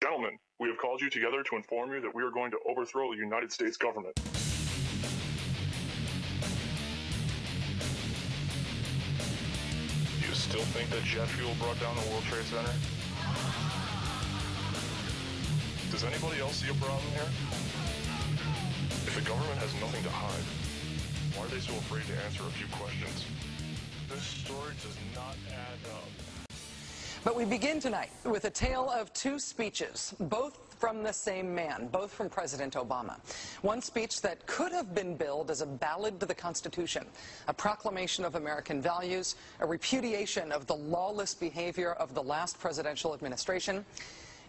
Gentlemen, we have called you together to inform you that we are going to overthrow the United States government. Do you still think that jet fuel brought down the World Trade Center? Does anybody else see a problem here? If the government has nothing to hide, why are they so afraid to answer a few questions? This story does not add up. But we begin tonight with a tale of two speeches, both from the same man, both from President Obama. One speech that could have been billed as a ballad to the Constitution, a proclamation of American values, a repudiation of the lawless behavior of the last presidential administration,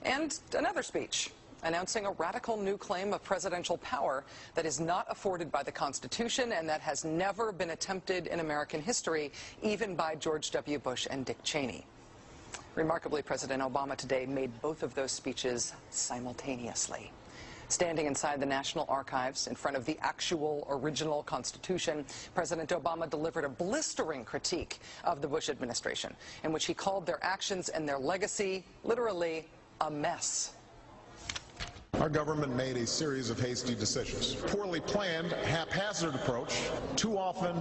and another speech announcing a radical new claim of presidential power that is not afforded by the Constitution and that has never been attempted in American history, even by George W. Bush and Dick Cheney. Remarkably, President Obama today made both of those speeches simultaneously. Standing inside the National Archives in front of the actual original Constitution, President Obama delivered a blistering critique of the Bush administration, in which he called their actions and their legacy literally a mess. Our government made a series of hasty decisions. Poorly planned, haphazard approach. Too often,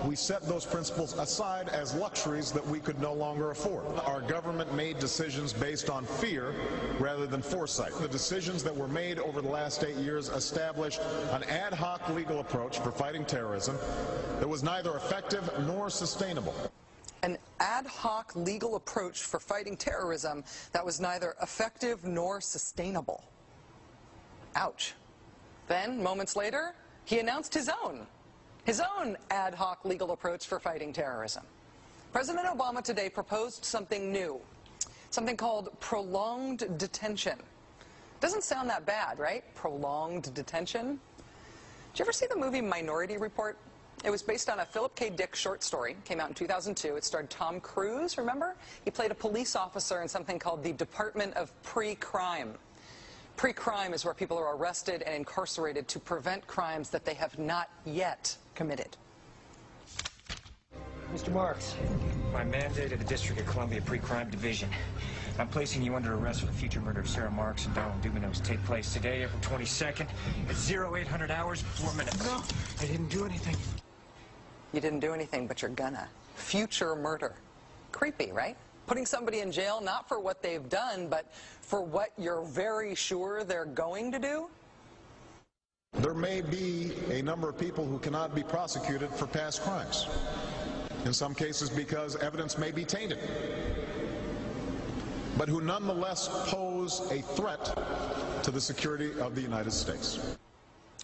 we set those principles aside as luxuries that we could no longer afford. Our government made decisions based on fear rather than foresight. The decisions that were made over the last 8 years established an ad hoc legal approach for fighting terrorism that was neither effective nor sustainable. An ad hoc legal approach for fighting terrorism that was neither effective nor sustainable. Ouch. Then, moments later, he announced his own ad hoc legal approach for fighting terrorism. President Obama today proposed something new, something called prolonged detention. Doesn't sound that bad, right? Prolonged detention. Did you ever see the movie Minority Report? It was based on a Philip K. Dick short story. Came out in 2002. It starred Tom Cruise, remember? He played a police officer in something called the Department of Pre-Crime. Pre-crime is where people are arrested and incarcerated to prevent crimes that they have not yet committed. Mr. Marks, by mandate of the District of Columbia Pre-Crime Division, I'm placing you under arrest for the future murder of Sarah Marks and Donald Dubinos. Take place today, April 22nd, at 0800 hours, 4 minutes. No, I didn't do anything. You didn't do anything, but you're gonna. Future murder. Creepy, right? Putting somebody in jail not for what they've done, but for what you're very sure they're going to do? There may be a number of people who cannot be prosecuted for past crimes. In some cases because evidence may be tainted, but who nonetheless pose a threat to the security of the United States.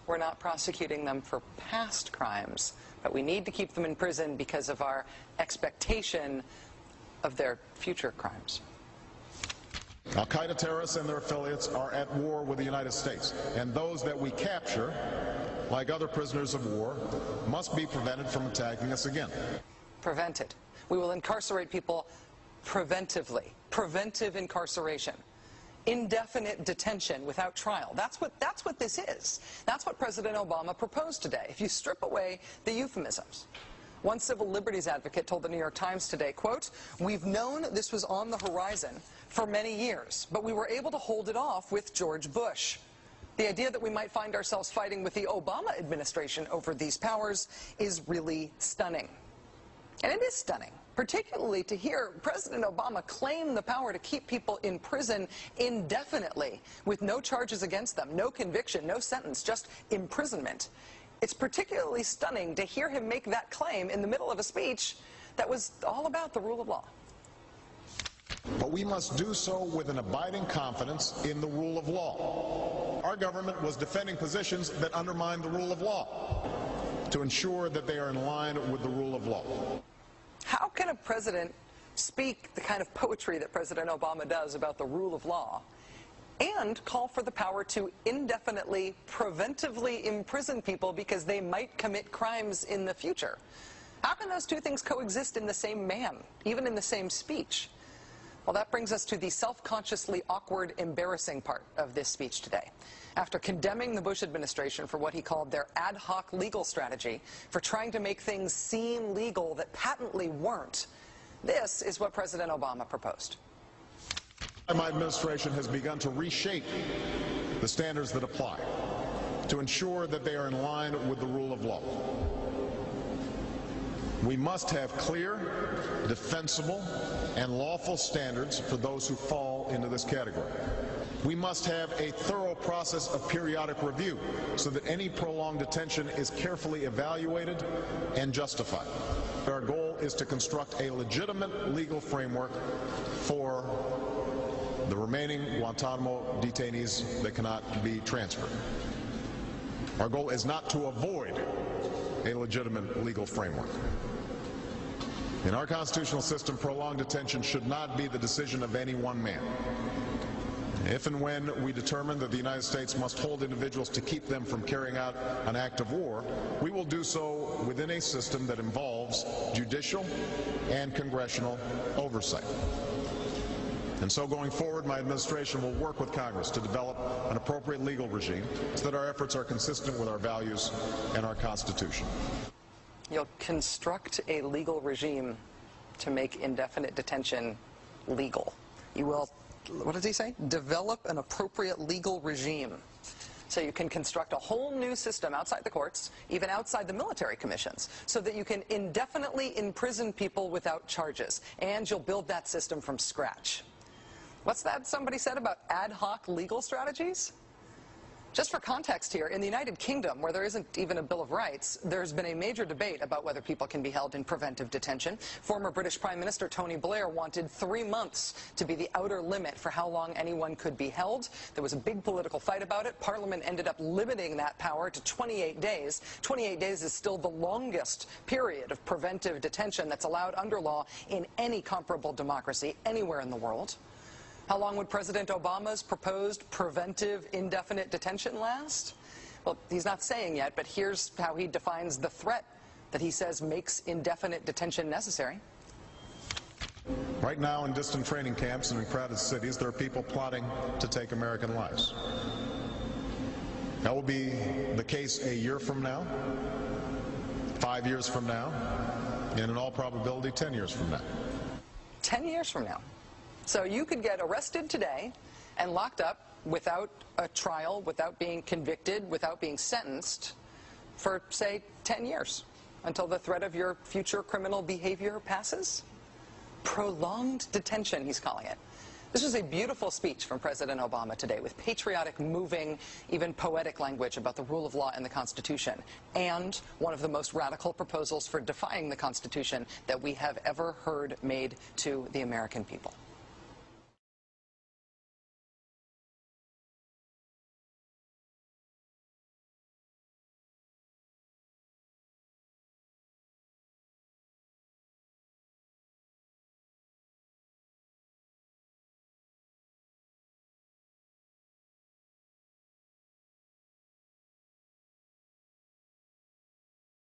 We're not prosecuting them for past crimes, but we need to keep them in prison because of our expectation of their future crimes. Al-Qaeda terrorists and their affiliates are at war with the United States, and those that we capture, like other prisoners of war, must be prevented from attacking us again. Prevented. We will incarcerate people preventively. Preventive incarceration. Indefinite detention without trial. That's what this is. That's what President Obama proposed today, if you strip away the euphemisms. One civil liberties advocate told the New York Times today, quote, "We've known this was on the horizon for many years, but we were able to hold it off with George Bush. The idea that we might find ourselves fighting with the Obama administration over these powers is really stunning." And it is stunning, particularly to hear President Obama claim the power to keep people in prison indefinitely with no charges against them, no conviction, no sentence, just imprisonment. It's particularly stunning to hear him make that claim in the middle of a speech that was all about the rule of law. But we must do so with an abiding confidence in the rule of law. Our government was defending positions that undermine the rule of law to ensure that they are in line with the rule of law. How can a president speak the kind of poetry that President Obama does about the rule of law and call for the power to indefinitely, preventively imprison people because they might commit crimes in the future? How can those two things coexist in the same man, even in the same speech? Well, that brings us to the self-consciously awkward, embarrassing part of this speech today. After condemning the Bush administration for what he called their ad hoc legal strategy, for trying to make things seem legal that patently weren't, this is what President Obama proposed. My administration has begun to reshape the standards that apply to ensure that they are in line with the rule of law. We must have clear, defensible, and lawful standards for those who fall into this category. We must have a thorough process of periodic review so that any prolonged detention is carefully evaluated and justified. Our goal is to construct a legitimate legal framework for the remaining Guantanamo detainees that cannot be transferred. Our goal is not to avoid a legitimate legal framework. In our constitutional system, prolonged detention should not be the decision of any one man. If and when we determine that the United States must hold individuals to keep them from carrying out an act of war, we will do so within a system that involves judicial and congressional oversight. And so going forward, my administration will work with Congress to develop an appropriate legal regime so that our efforts are consistent with our values and our Constitution. You'll construct a legal regime to make indefinite detention legal. You will, what does he say? Develop an appropriate legal regime. So you can construct a whole new system outside the courts, even outside the military commissions, so that you can indefinitely imprison people without charges. And you'll build that system from scratch. What's that somebody said about ad hoc legal strategies? Just for context here, in the United Kingdom, where there isn't even a Bill of Rights, there's been a major debate about whether people can be held in preventive detention. Former British Prime Minister Tony Blair wanted 3 months to be the outer limit for how long anyone could be held. There was a big political fight about it. Parliament ended up limiting that power to 28 days. 28 days is still the longest period of preventive detention that's allowed under law in any comparable democracy anywhere in the world. How long would President Obama's proposed preventive indefinite detention last? Well, he's not saying yet, but here's how he defines the threat that he says makes indefinite detention necessary. Right now, in distant training camps and in crowded cities, there are people plotting to take American lives. That will be the case a year from now, 5 years from now, and in all probability 10 years from now. 10 years from now. So you could get arrested today and locked up without a trial, without being convicted, without being sentenced for, say, 10 years until the threat of your future criminal behavior passes. Prolonged detention, he's calling it. This was a beautiful speech from President Obama today with patriotic, moving, even poetic language about the rule of law and the Constitution, and one of the most radical proposals for defying the Constitution that we have ever heard made to the American people.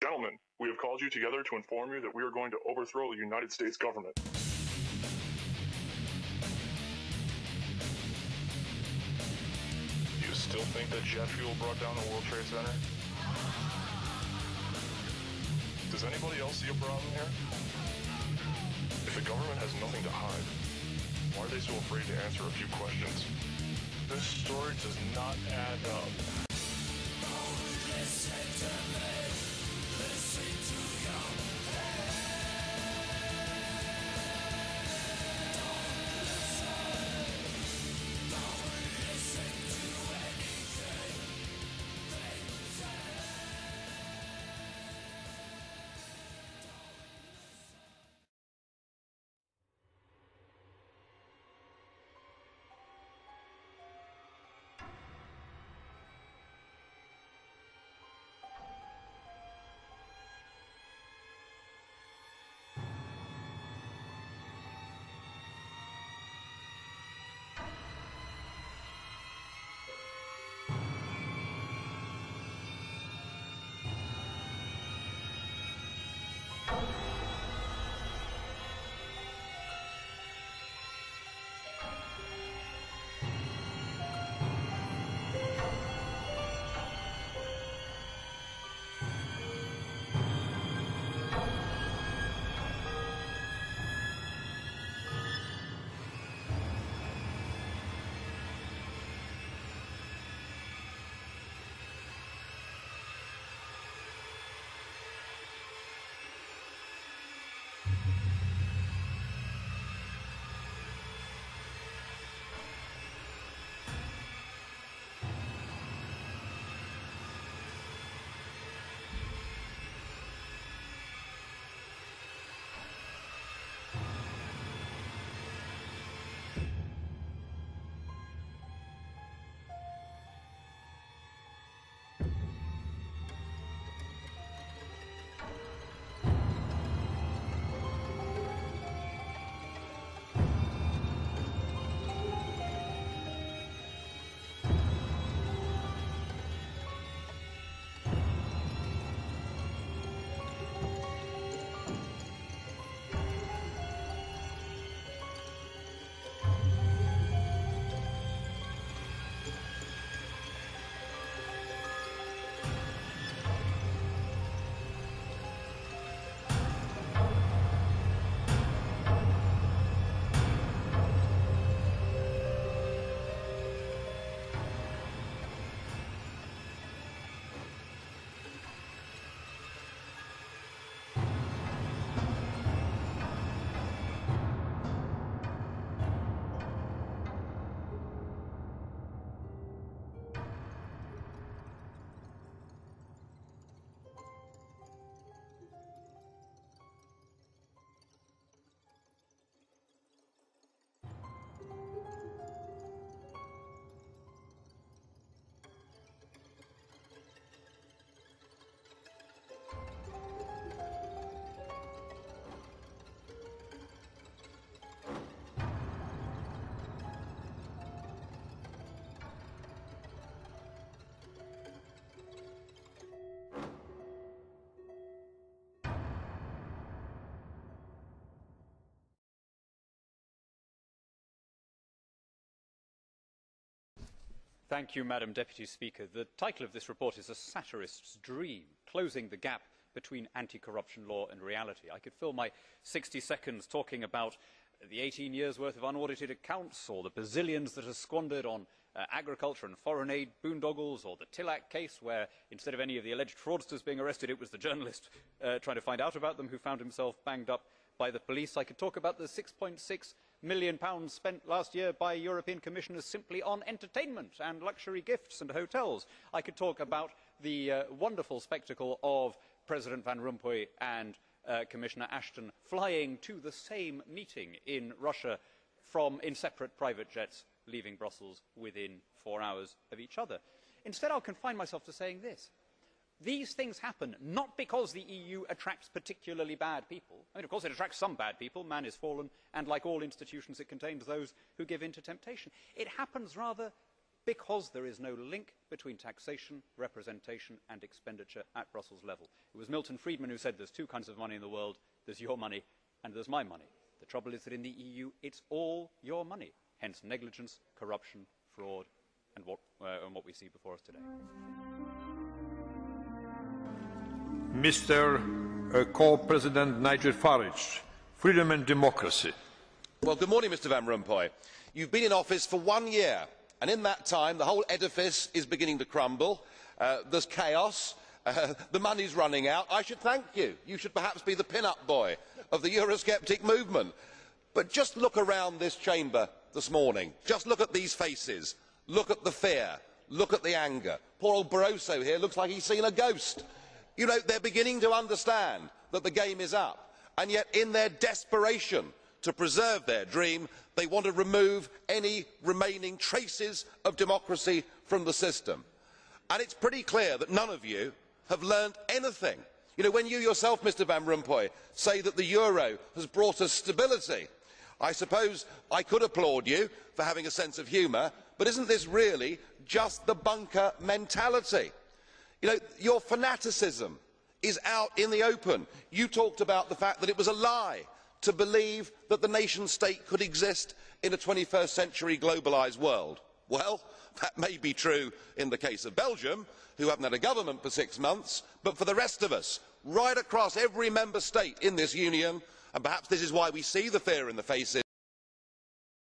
Gentlemen, we have called you together to inform you that we are going to overthrow the United States government. Do you still think that jet fuel brought down the World Trade Center? Does anybody else see a problem here? If the government has nothing to hide, why are they so afraid to answer a few questions? This story does not add up. Thank you, Madam Deputy Speaker. The title of this report is A Satirist's Dream, closing the gap between anti-corruption law and reality. I could fill my 60 seconds talking about the 18 years' worth of unaudited accounts, or the bazillions that are squandered on agriculture and foreign aid boondoggles, or the Tillack case where instead of any of the alleged fraudsters being arrested, it was the journalist trying to find out about them who found himself banged up by the police. I could talk about the £6.6 million spent last year by European commissioners simply on entertainment and luxury gifts and hotels. I could talk about the wonderful spectacle of President Van Rompuy and Commissioner Ashton flying to the same meeting in Russia in separate private jets, leaving Brussels within 4 hours of each other. Instead, I'll confine myself to saying this. These things happen not because the EU attracts particularly bad people. I mean, of course it attracts some bad people, man is fallen, and like all institutions it contains those who give in to temptation. It happens rather because there is no link between taxation, representation and expenditure at Brussels level. It was Milton Friedman who said there's two kinds of money in the world, there's your money and there's my money. The trouble is that in the EU it's all your money, hence negligence, corruption, fraud and what we see before us today. Mr. Co-President Nigel Farage, Freedom and Democracy. Well, good morning, Mr. Van Rompuy. You've been in office for 1 year, and in that time the whole edifice is beginning to crumble. There's chaos. The money's running out. I should thank you. You should perhaps be the pin-up boy of the Eurosceptic movement. But just look around this chamber this morning. Just look at these faces. Look at the fear. Look at the anger. Poor old Barroso here looks like he's seen a ghost. You know, they're beginning to understand that the game is up, and yet in their desperation to preserve their dream, they want to remove any remaining traces of democracy from the system. And it's pretty clear that none of you have learned anything. You know, when you yourself, Mr. Van Rompuy, say that the euro has brought us stability, I suppose I could applaud you for having a sense of humour, but isn't this really just the bunker mentality? You know, your fanaticism is out in the open. You talked about the fact that it was a lie to believe that the nation state could exist in a 21st century globalised world. Well, that may be true in the case of Belgium, who haven't had a government for 6 months, but for the rest of us, right across every member state in this union, and perhaps this is why we see the fear in the faces